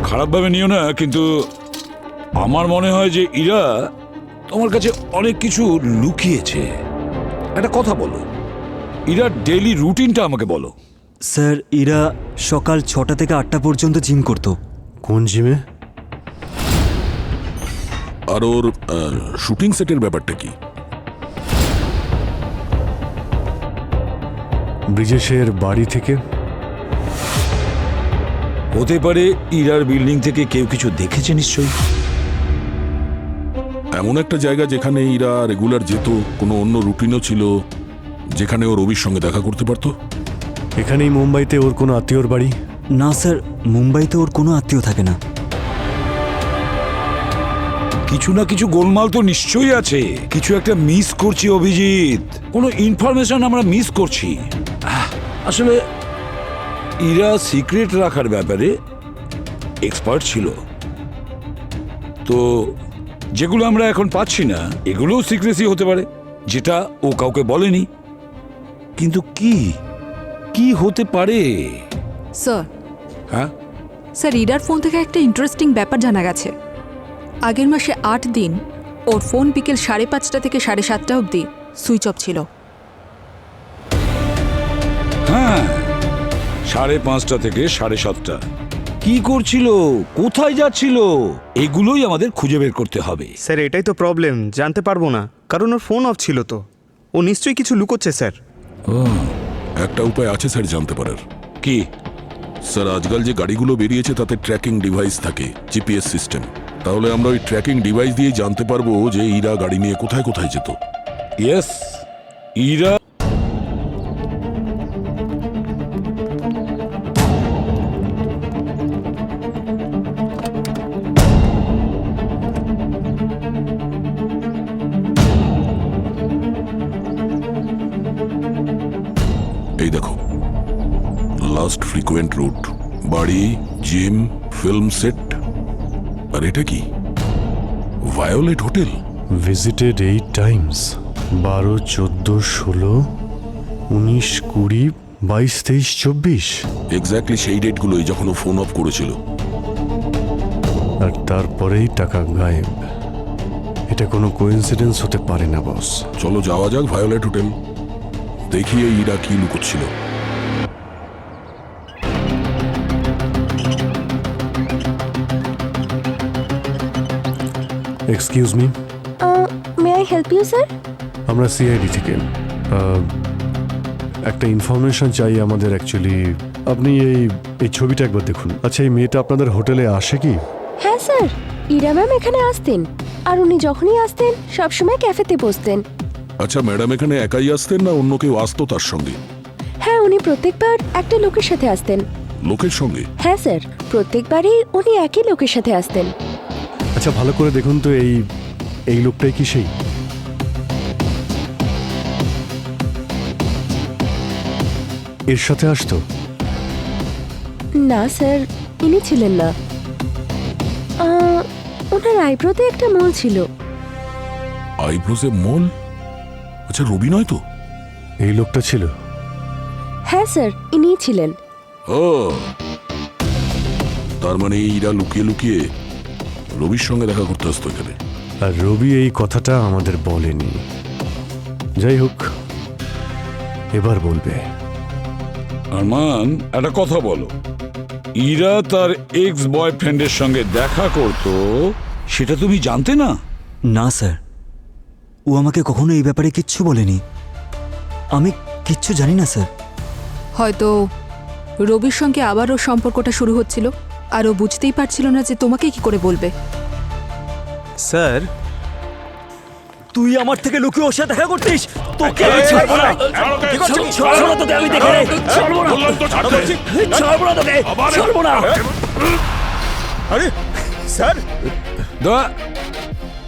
খারাপভাবে নিও না, কিন্তু আমার মনে হয় যে ইরা তোমার কাছে অনেক কিছু লুকিয়েছে। একটা কথা বলো, ইরার ডেইলি রুটিনটা আমাকে বলো। স্যার, ইরা সকাল 6টা থেকে 8টা পর্যন্ত জিম করতো। কোন জিমে? আর ওর শুটিং সেটের ব্যাপারটা কি? ব্রিজেশের বাড়ি থেকে। হতে পারে ইরার বিল্ডিং থেকে কেউ কিছু দেখেছে নিশ্চয়ই। এমন একটা জায়গা যেখানে ইরা রেগুলার যেত, কোনো অন্য রুটিনও ছিল, যেখানে ও রবির সঙ্গে দেখা করতে পারতো। এখানেই মুম্বাইতে ওর কোনো আত্মীয়র বাড়ি? না স্যার, মুম্বাইতে ওর কোনো আত্মীয় থাকে না। কিছু না কিছু গোলমাল তো নিশ্চয়ই আছে। কিছু একটা মিস করছি অভিজিৎ, কোনো ইনফরমেশন আমরা মিস করছি। আসলে ইরা সিক্রেট রাখার ব্যাপারে এক্সপার্ট ছিল, তো যেগুলো আমরা এখন পাচ্ছি না এগুলোও সিক্রেসি হতে পারে, যেটা ও কাউকে বলেনি। কিন্তু কি কি হতে পারে? স্যার, হ্যাঁ স্যার, ইরার ফোন থেকে একটা ইন্টারেস্টিং ব্যাপার জানা গেছে। আগের মাসে 8 দিন ওর ফোন বিকেল 5:30 থেকে 7:30 অবধি সুইচ অফ ছিল। হ্যাঁ, 5:30 থেকে 7:30 কি করছিল, কোথায় যাচ্ছিল, এগুলোই আমাদের খুঁজে বের করতে হবে। স্যার, এটাই তো প্রবলেম, জানতে পারবো না, কারণ ওর ফোন অফ ছিল তো। ও নিশ্চয়ই কিছু লুকোচ্ছে স্যার। একটা উপায় আছে স্যার জানতে পারার। কি? স্যার, আজকাল যে গাড়িগুলো বেরিয়েছে তাতে ট্র্যাকিং ডিভাইস থাকে, জিপিএস সিস্টেম। তাহলে আমরা ওই ট্র্যাকিং ডিভাইস দিয়ে জানতে পারবো যে ইরা গাড়ি নিয়ে কোথায় কোথায় যেত। ইয়েস, ইরা এই দেখো, লাস্ট ফ্রিকোয়েন্ট রুট, বাড়ি, জিম, ফিল্ম সেট। আর এটা কি? Violet hotel. Visited 8 times, 12, 14, 16, 19, 20, 22, 23, 24। Exactly সেই ডেটগুলোই যখন ও ফোন অফ করেছিল। আর তারপরেই টাকা গায়েব। এটা কোনো কোইন্সিডেন্স হতে পারে না বস। চলো যাওয়া যাক ভায়োলেট হোটেল, দেখি এই ইরা কি লুকোচ্ছিল। Excuse me, may I help you sir? আমরা সিআইডি থেকে একটা ইনফরমেশন চাই আমাদের অ্যাকচুয়ালি। আপনি এই ছবিটা একবার দেখুন। আচ্ছা, এই মেয়েটা আপনাদের হোটেলে আসে কি? হ্যাঁ স্যার, ইরা ম্যাম এখানে আসতেন, আর উনি যখনই আসতেন সবসময় ক্যাফেতে বসতেন। আচ্ছা ম্যাডাম এখানে একাই আসতেন না অন্য কেউ আসতো তার সঙ্গে? হ্যাঁ, উনি প্রত্যেকবার একটা লোকের সাথে আসতেন। লোকের সঙ্গে? হ্যাঁ স্যার, প্রত্যেকবারই উনি একই লোকের সাথে আসতেন। আচ্ছা ভালো করে দেখুন তো, এই লোকটাই কি সেই? এর সাথে আসতো? না স্যার, ইনি ছিলেন না। ওনার আইব্রোতে একটা মোল ছিল। আইব্রোজে মোল? আচ্ছা রবি নয় তো? এই লোকটা ছিল? হ্যাঁ স্যার, ইনিই ছিলেন। ও, তার মানে ইরা লুকিয়ে লুকিয়ে রবির সঙ্গে দেখা করতে আসতো এখানে। আর রবি এই কথাটা আমাদের বলেনি। যাই হোক, এবার বলবে। আরমান, একটা কথা বলো, ইরা তার এক্স বয়ফ্রেন্ডের সঙ্গে দেখা করতো সেটা তুমি জানতে না? না স্যার, ও আমাকে কখনো এই ব্যাপারে কিচ্ছু বলেনি। আমি কিচ্ছু জানি না স্যার। হয়তো রবির সঙ্গে আবারও সম্পর্কটা শুরু হচ্ছিল, আর ও বুঝতেই পারছিল না যে তোমাকে কি করে বলবে। স্যার, তুই আমার থেকে লুকিয়ে ওর সাথে দেখা করতিস? তোকে এই, ছাড়বো না। কি করছিস? ছাড়বো না তোকে, আমি দেখে নেই। ছাড়বো না। বললাম তো ছাড়তে। ছাড়বো না তোকে, ছাড়বো না। আরে স্যার,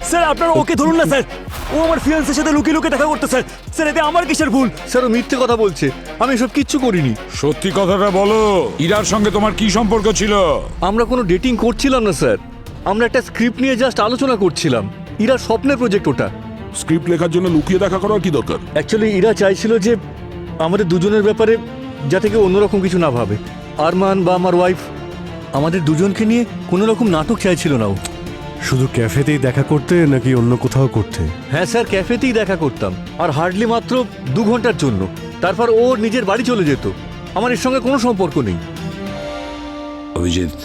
স্যার আপনারা ওকে ধরুন না স্যার। ও আমার ফিয়ান্সের সাথে লুকিয়ে লুকিয়ে দেখা করতো স্যার। স্যার এতে আমার কিসের ভুল? স্যার ও মিথ্যে কথা বলছে, আমি এসব কিচ্ছু করিনি। সত্যি কথাটা বলো, ইরার সঙ্গে তোমার কি সম্পর্ক ছিল? আমরা কোনো ডেটিং করছিলাম না স্যার, আমরা একটা স্ক্রিপ্ট নিয়ে জাস্ট আলোচনা করছিলাম। ইরা স্বপ্নের প্রজেক্ট ওটা। স্ক্রিপ্ট লেখার জন্য লুকিয়ে দেখা করার কি দরকার? অ্যাকচুয়ালি ইরা চাইছিল যে আমাদের দুজনের ব্যাপারে যাতে কেউ অন্যরকম কিছু না ভাবে। আরমান বা আমার ওয়াইফ, আমাদের দুজনকে নিয়ে কোনো রকম নাটক চাইছিল না ও। শুধু ক্যাফেতেই দেখা করতে নাকি অন্য কোথাও করতে? হ্যাঁ স্যার, ক্যাফেতেই দেখা করতাম, আর হার্ডলি মাত্র 2 ঘন্টার জন্য। তারপর ও নিজের বাড়ি চলে যেত। আমার এর সঙ্গে কোনো সম্পর্ক নেই। অভিজিৎ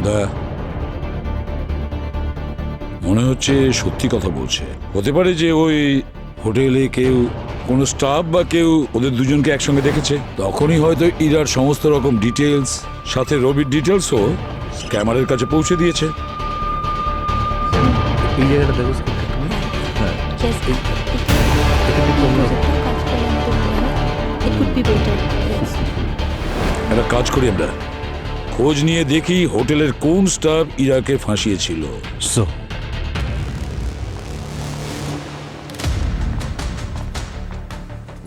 দা, মনে হচ্ছে সত্যি কথা বলছে। হতে পারে যে ওই হোটেলে কেউ, কোনো স্টাফ বা কেউ ওদের দুজনকে একসঙ্গে দেখেছে। তখনই হয়তো ইরার সমস্ত রকম ডিটেলস সাথে রবির ডিটেলসও ক্যামেরার কাছে পৌঁছে দিয়েছে। এই জায়গাটা দেখো স্যার। একটা কাজ করি আমরা, খোঁজ নিয়ে দেখি হোটেলের কোন স্টাফ ইরাকে ফাঁসিয়েছিল।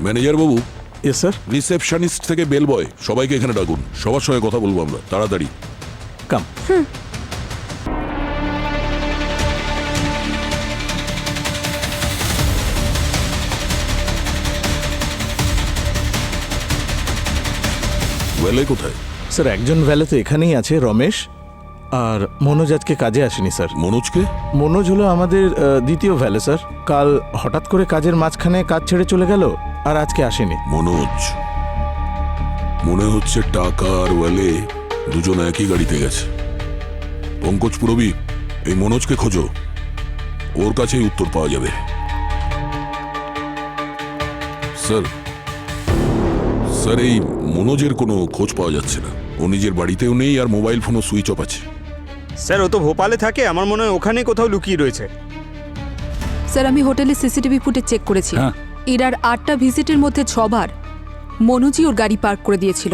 ম্যানেজার বাবু। Yes sir. রিসেপশনিস্ট থেকে বেল বয় সবাইকে এখানে ডাকুন, সবার সঙ্গে কথা বলবো আমরা, তাড়াতাড়ি। কাম। ওয়েলে কোথায়? স্যার একজন ভ্যালে তো এখানেই আছে, রমেশ। আর মনোজ আজকে কাজে আসেনি স্যার। মনোজকে? মনোজ হলো আমাদের দ্বিতীয় ভ্যালে স্যার। কাল হঠাৎ করে কাজের মাঝখানে কাজ ছেড়ে চলে গেল, আর আজকে আসেনি। মনোজ, মনে হচ্ছে টাকা আর ওয়েলে দুজন একই গাড়িতে গেছে। পঙ্কজ পুরবী, এই মনোজকে খোঁজো, ওর কাছেই উত্তর পাওয়া যাবে। স্যার, স্যার এই মনোজের কোনো খোঁজ পাওয়া যাচ্ছে না। ও নিজের বাড়িতেও নেই, আর মোবাইল ফোনও সুইচ অফ আছে। স্যার ও তো ভোপালে থাকে, আমার মনে হয় ওখানে কোথাও লুকিয়ে রয়েছে। স্যার আমি হোটেলের সিসিটিভি ফুটেজ চেক করেছি। ইরার 8টা ভিজিটের মধ্যে 6 বার মনোজই ওর গাড়ি পার্ক করে দিয়েছিল।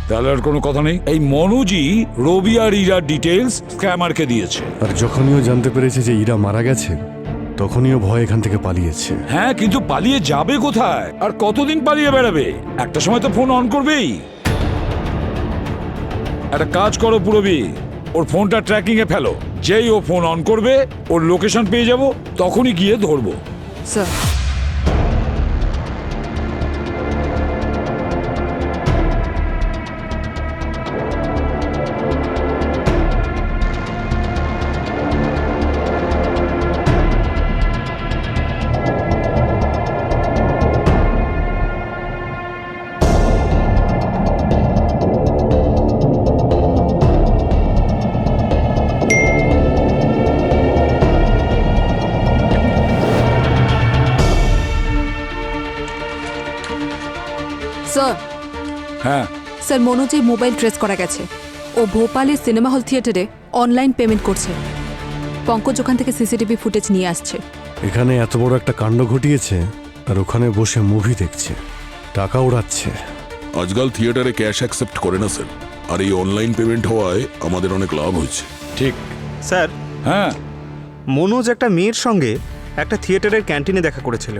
তাহলে আর কোনো কথা নেই, এই মনোজই রবি আর ইরার ডিটেলস স্ক্যামারকে দিয়েছে। আর যখনই ও জানতে পেরেছে যে ইরা মারা গেছে, তখনই ও ভয় এখান থেকে পালিয়েছে। হ্যাঁ, কিন্তু পালিয়ে যাবে কোথায় আর কতদিন পালিয়ে বেড়াবে? একটা সময় তো ফোন অন করবেই। একটা কাজ করো পুরবী, ওর ফোনটা ট্র্যাকিং এ ফেলো, যেই ও ফোন অন করবে ওর লোকেশন পেয়ে যাব, তখনই গিয়ে ধরবো। স্যার স্যার হ্যাঁ স্যার মনোজের মোবাইল ট্রেস করা গেছে। ও ভোপালের সিনেমা হল থিয়েটারে অনলাইন পেমেন্ট করছে। পঙ্কজ ওখান থেকে সিসিটিভি ফুটেজ নিয়ে আসছে। এখানে এত বড় একটা কাণ্ড ঘটিয়েছে আর ওখানে বসে মুভি দেখছে, টাকা উড়াচ্ছে। আজকাল থিয়েটারে ক্যাশ অ্যাকসেপ্ট করে না স্যার, আর এই অনলাইন পেমেন্ট হওয়ায় আমাদের অনেক লাভ হয়েছে। ঠিক। স্যার, হ্যাঁ, মনোজ একটা মেয়ের সঙ্গে একটা থিয়েটারের ক্যান্টিনে দেখা করেছিল।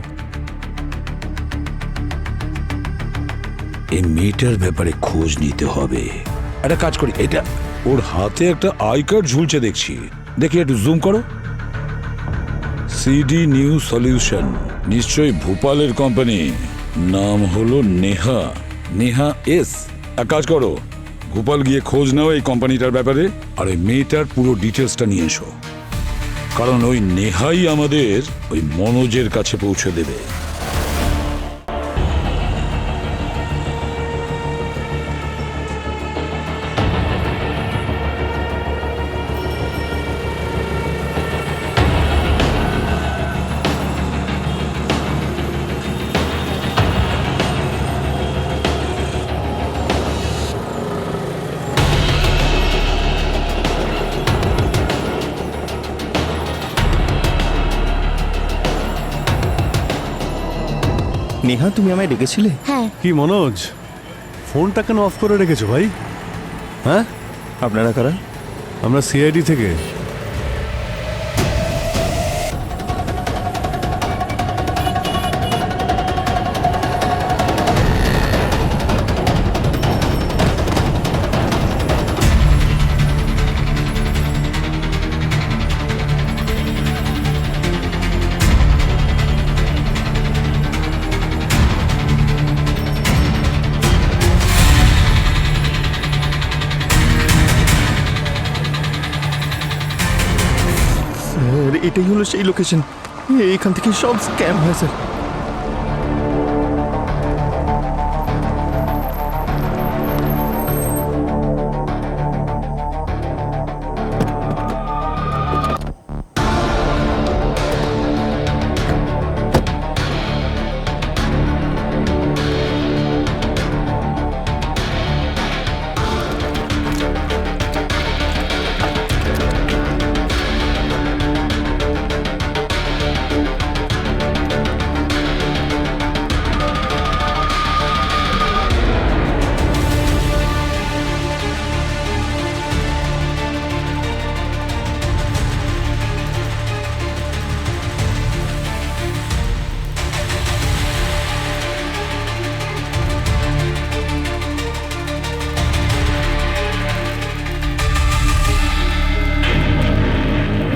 এই মেয়েটার ব্যাপারে খোঁজ নিতে হবে। একটা কাজ করি, এটা ওর হাতে একটা আই কার্ড ঝুলছে দেখছি, দেখি একটু জুম করো। সিডি নিউ সলিউশন, নিশ্চয়ই ভোপালের কোম্পানি। নাম হলো নেহা, নেহা এস। এক কাজ করো, ভোপাল গিয়ে খোঁজ নাও এই কোম্পানিটার ব্যাপারে, আর ওই মেয়েটার পুরো ডিটেলসটা নিয়ে এসো, কারণ ওই নেহাই আমাদের ওই মনোজের কাছে পৌঁছে দেবে। নেহা, তুমি আমায় ডেকেছিলে? হ্যাঁ। কি মনোজ, ফোনটা কেন অফ করে রেখেছো ভাই? হ্যাঁ, আপনারা কারা? আমরা সিআইডি থেকে। স্যার, এটাই হলো সেই লোকেশন। এইখান থেকে সব স্ক্যাম হয় স্যার।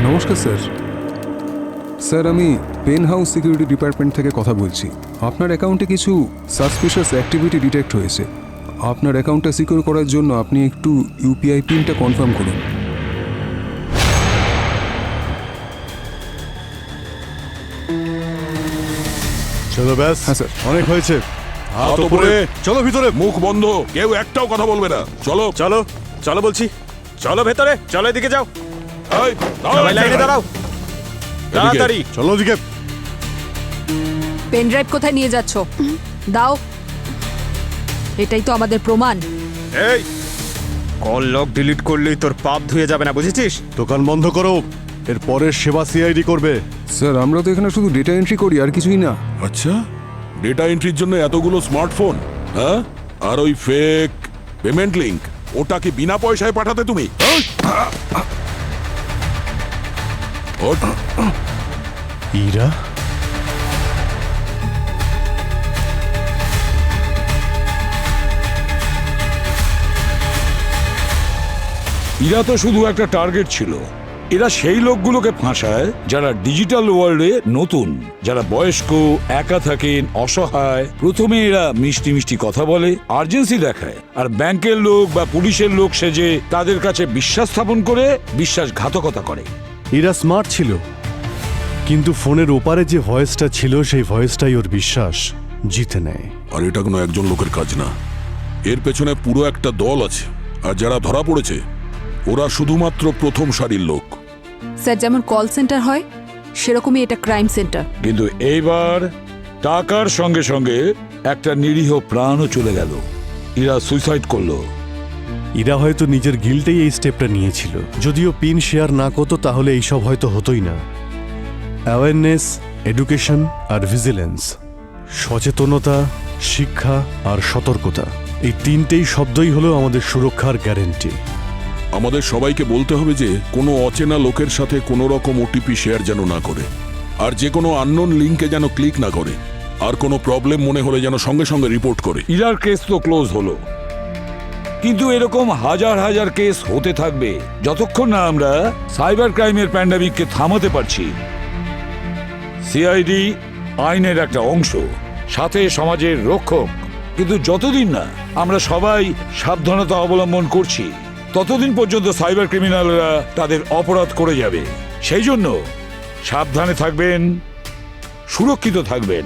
নমস্কার স্যার। স্যার, আমি পেন হাউস সিকিউরিটি ডিপার্টমেন্ট থেকে কথা বলছি। আপনার অ্যাকাউন্টে কিছু সাসপিশিয়াস অ্যাক্টিভিটি ডিটেক্ট হয়েছে। আপনার অ্যাকাউন্টটা সিকিউর করার জন্য আপনি একটু ইউপিআই পিনটা কনফার্ম করুন। চলো ব্যাস। হ্যাঁ স্যার। অনেক হয়েছে, হাত উপরে, চলো ভিতরে। মুখ বন্ধ, কেউ একটাও কথা বলবে না। চলো চলো চলো বলছি, চলো ভেতরে, চলো এদিকে যাও। এই, দাঁড়াও, সবাই লাইনে দাঁড়াও, তাড়াতাড়ি। চলো ওদিকে। পেন ড্রাইভ কোথায় নিয়ে যাচ্ছ? দাও, এটাই তো আমাদের প্রমাণ। এই, কল লক ডিলিট করলেই তোর পাপ ধুয়ে যাবে না, বুঝেছিস? দোকান বন্ধ করো, এর পরের সেবা সিআইডি করবে। স্যার, আমরা তো এখানে শুধু ডেটা এন্ট্রি করি, আর কিছুই না। আচ্ছা, ডেটা এন্ট্রির জন্য এতগুলো স্মার্টফোন? হ্যাঁ, আর ওই ফেক পেমেন্ট লিংক, ওটা কি বিনা পয়সায় পাঠাতে তুমি? ইরা, ইরা তো শুধু একটা টার্গেট ছিল, এরা সেই লোকগুলোকে ফাঁসায় যারা ডিজিটাল ওয়ার্ল্ডে নতুন, যারা বয়স্ক, একা থাকেন, অসহায়। প্রথমে এরা মিষ্টি মিষ্টি কথা বলে, আর্জেন্সি দেখায়, আর ব্যাংকের লোক বা পুলিশের লোক সেজে তাদের কাছে বিশ্বাস স্থাপন করে বিশ্বাসঘাতকতা করে। এরা স্মার্ট ছিল, কিন্তু ফোনের ওপারে যে ভয়েসটা ছিল সেই ভয়েসটাই ওর বিশ্বাস জিতে নেয়। আর এটা কোনো একজন লোকের কাজ না, এর পেছনে পুরো একটা দল আছে। আর যারা ধরা পড়েছে ওরা শুধুমাত্র প্রথম সারির লোক। স্যার, যেমন কল সেন্টার হয় সেরকমই এটা ক্রাইম সেন্টার। কিন্তু এইবার টাকার সঙ্গে সঙ্গে একটা নিরীহ প্রাণও চলে গেল। এরা সুইসাইড করলো। এরা হয়তো নিজের গিল্টেই এই স্টেপটা নিয়েছিল। যদিও পিন শেয়ার না করতো তাহলে এইসব হয়তো হতোই না। অ্যাওয়ারনেস, এডুকেশন আর ভিজিলেন্স, সচেতনতা, শিক্ষা আর সতর্কতা, এই তিনটেই শব্দই হলো আমাদের সুরক্ষার গ্যারেন্টি। আমাদের সবাইকে বলতে হবে যে কোনো অচেনা লোকের সাথে কোনো রকম ওটিপি শেয়ার যেন না করে, আর যে কোনো আননোন লিঙ্কে যেন ক্লিক না করে, আর কোনো প্রবলেম মনে হলে যেন সঙ্গে সঙ্গে রিপোর্ট করে। ইরার কেস তো ক্লোজ হলো, কিন্তু এরকম হাজার হাজার কেস হতে থাকবে যতক্ষণ না আমরা সাইবার ক্রাইমের প্যান্ডামিককে থামাতে পারছি। সিআইডি আইনের একটা অংশ, সাথে সমাজের রক্ষক, কিন্তু যতদিন না আমরা সবাই সাবধানতা অবলম্বন করছি ততদিন পর্যন্ত সাইবার ক্রিমিনালরা তাদের অপরাধ করে যাবে। সেই জন্য সাবধানে থাকবেন, সুরক্ষিত থাকবেন।